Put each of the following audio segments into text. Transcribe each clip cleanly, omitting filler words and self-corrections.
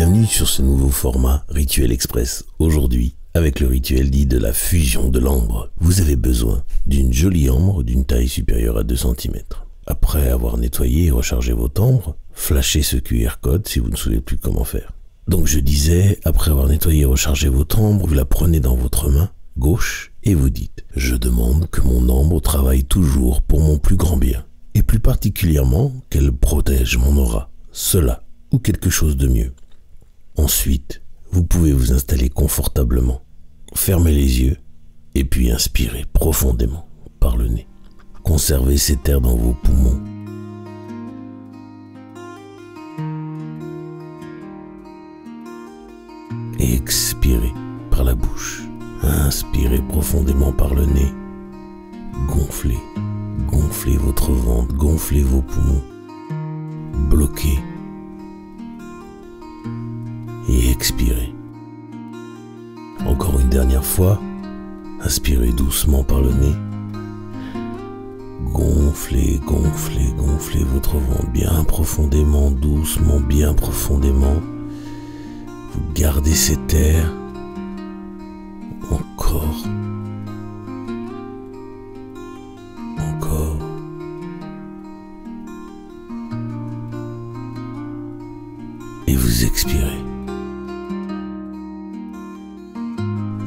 Bienvenue sur ce nouveau format Rituel Express. Aujourd'hui, avec le rituel dit de la fusion de l'ambre, vous avez besoin d'une jolie ambre d'une taille supérieure à 2 cm. Après avoir nettoyé et rechargé votre ambre, flashez ce QR code si vous ne savez plus comment faire. Donc je disais, après avoir nettoyé et rechargé votre ambre, vous la prenez dans votre main gauche et vous dites « Je demande que mon ambre travaille toujours pour mon plus grand bien, et plus particulièrement qu'elle protège mon aura, cela ou quelque chose de mieux. » Ensuite, vous pouvez vous installer confortablement, fermer les yeux et puis inspirer profondément par le nez. Conservez cet air dans vos poumons. Et expirez par la bouche. Inspirez profondément par le nez. Gonflez, gonflez votre ventre, gonflez vos poumons. Bloquez. Et expirez. Encore une dernière fois, inspirez doucement par le nez. Gonflez, gonflez, gonflez votre ventre bien profondément, doucement, bien profondément. Vous gardez cet air. Encore. Encore. Et vous expirez.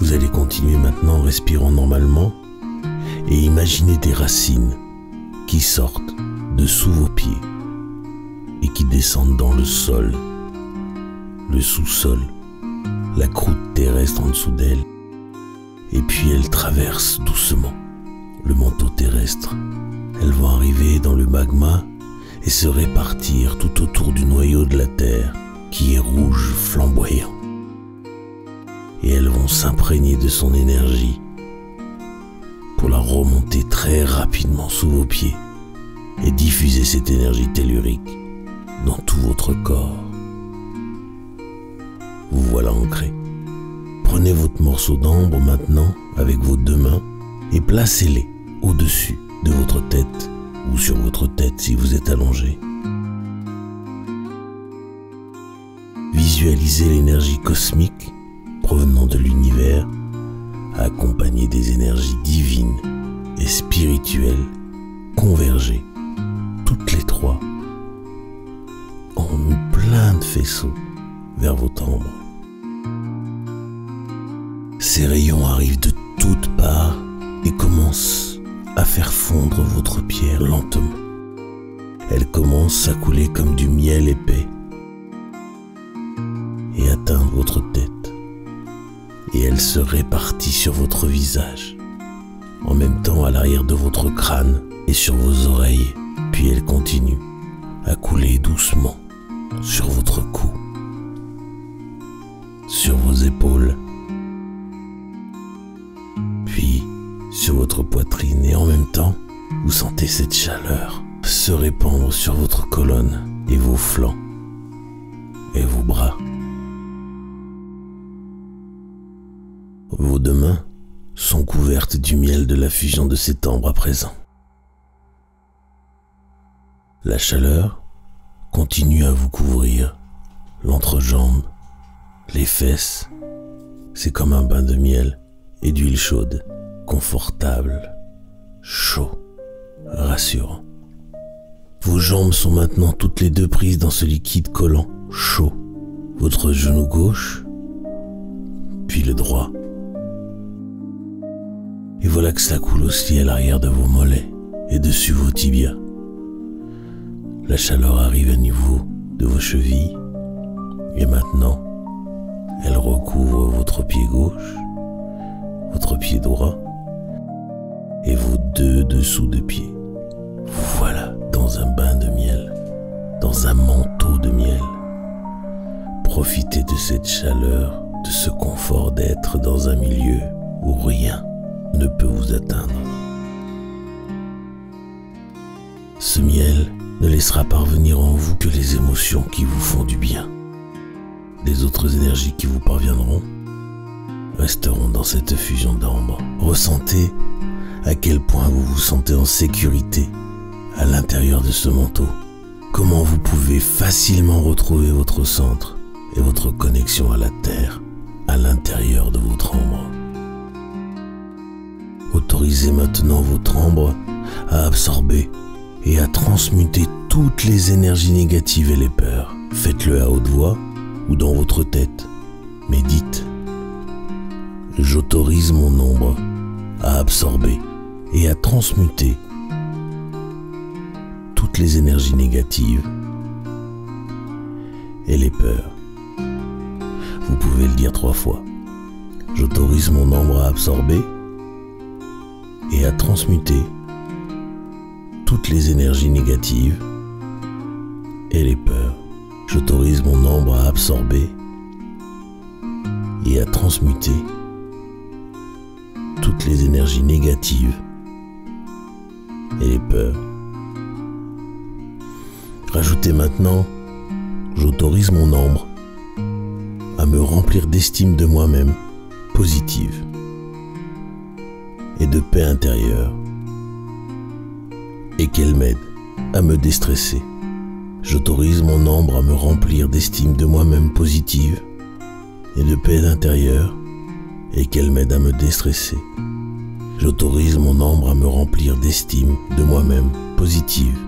Vous allez continuer maintenant en respirant normalement et imaginez des racines qui sortent de sous vos pieds et qui descendent dans le sol, le sous-sol, la croûte terrestre en dessous d'elle, et puis elles traversent doucement le manteau terrestre. Elles vont arriver dans le magma et se répartir tout autour du noyau de la Terre qui est rouge flamboyant. Et elles vont s'imprégner de son énergie pour la remonter très rapidement sous vos pieds et diffuser cette énergie tellurique dans tout votre corps. Vous voilà ancré. Prenez votre morceau d'ambre maintenant avec vos 2 mains et placez-les au-dessus de votre tête ou sur votre tête si vous êtes allongé. Visualisez l'énergie cosmique provenant de l'univers, accompagné des énergies divines et spirituelles converger, toutes les 3, en plein de faisceaux vers votre ambre. Ces rayons arrivent de toutes parts et commencent à faire fondre votre pierre lentement. Elle commence à couler comme du miel épais et atteindre votre tête. Et elle se répartit sur votre visage, en même temps à l'arrière de votre crâne et sur vos oreilles, puis elle continue à couler doucement sur votre cou, sur vos épaules, puis sur votre poitrine, et en même temps, vous sentez cette chaleur se répandre sur votre colonne et vos flancs et vos bras. Vos 2 mains sont couvertes du miel de la fusion de cet ambre à présent. La chaleur continue à vous couvrir l'entrejambe, les fesses. C'est comme un bain de miel et d'huile chaude, confortable, chaud, rassurant. Vos jambes sont maintenant toutes les 2 prises dans ce liquide collant, chaud. Votre genou gauche, puis le droit. Et voilà que ça coule aussi à l'arrière de vos mollets et dessus vos tibias. La chaleur arrive à niveau de vos chevilles et maintenant, elle recouvre votre pied gauche, votre pied droit et vos 2 dessous de pied. Vous voilà dans un bain de miel, dans un manteau de miel. Profitez de cette chaleur, de ce confort d'être dans un milieu où rien ne peut vous atteindre. Ce miel ne laissera parvenir en vous que les émotions qui vous font du bien. Les autres énergies qui vous parviendront resteront dans cette fusion d'ambre. Ressentez à quel point vous vous sentez en sécurité à l'intérieur de ce manteau. Comment vous pouvez facilement retrouver votre centre et votre connexion à la Terre à l'intérieur de votre ambre. Autorisez maintenant votre ambre à absorber et à transmuter toutes les énergies négatives et les peurs. Faites-le à haute voix ou dans votre tête, mais dites: j'autorise mon ombre à absorber et à transmuter toutes les énergies négatives et les peurs. Vous pouvez le dire 3 fois. J'autorise mon ombre à absorber et à transmuter toutes les énergies négatives et les peurs. J'autorise mon ombre à absorber et à transmuter toutes les énergies négatives et les peurs. Rajoutez maintenant: j'autorise mon ombre à me remplir d'estime de moi-même positive et de paix intérieure, et qu'elle m'aide à me déstresser. J'autorise mon ombre à me remplir d'estime de moi-même positive et de paix intérieure, et qu'elle m'aide à me déstresser. J'autorise mon ombre à me remplir d'estime de moi-même positive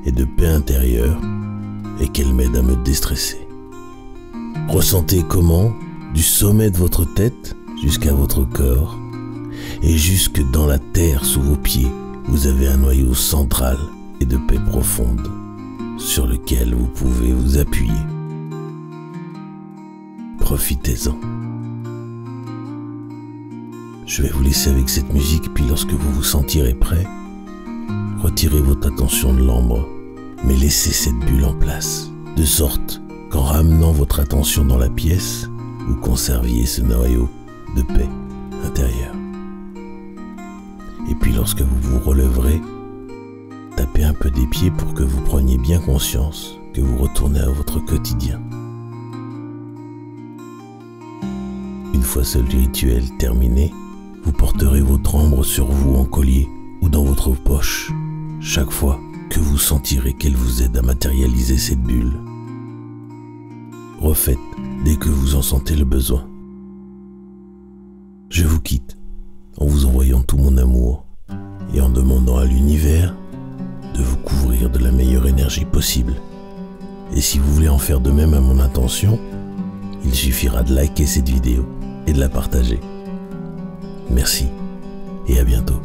et de paix intérieure, et qu'elle m'aide à me déstresser. Ressentez comment, du sommet de votre tête jusqu'à votre corps, et jusque dans la terre sous vos pieds, vous avez un noyau central et de paix profonde sur lequel vous pouvez vous appuyer. Profitez-en. Je vais vous laisser avec cette musique, puis lorsque vous vous sentirez prêt, retirez votre attention de l'ambre, mais laissez cette bulle en place, de sorte qu'en ramenant votre attention dans la pièce, vous conserviez ce noyau de paix intérieure. Et puis lorsque vous vous relèverez, tapez un peu des pieds pour que vous preniez bien conscience que vous retournez à votre quotidien. Une fois ce rituel terminé, vous porterez votre ambre sur vous en collier ou dans votre poche, chaque fois que vous sentirez qu'elle vous aide à matérialiser cette bulle. Refaites dès que vous en sentez le besoin. Je vous quitte en vous envoyant tout mon amour et en demandant à l'univers de vous couvrir de la meilleure énergie possible. Et si vous voulez en faire de même à mon intention, il suffira de liker cette vidéo et de la partager. Merci et à bientôt.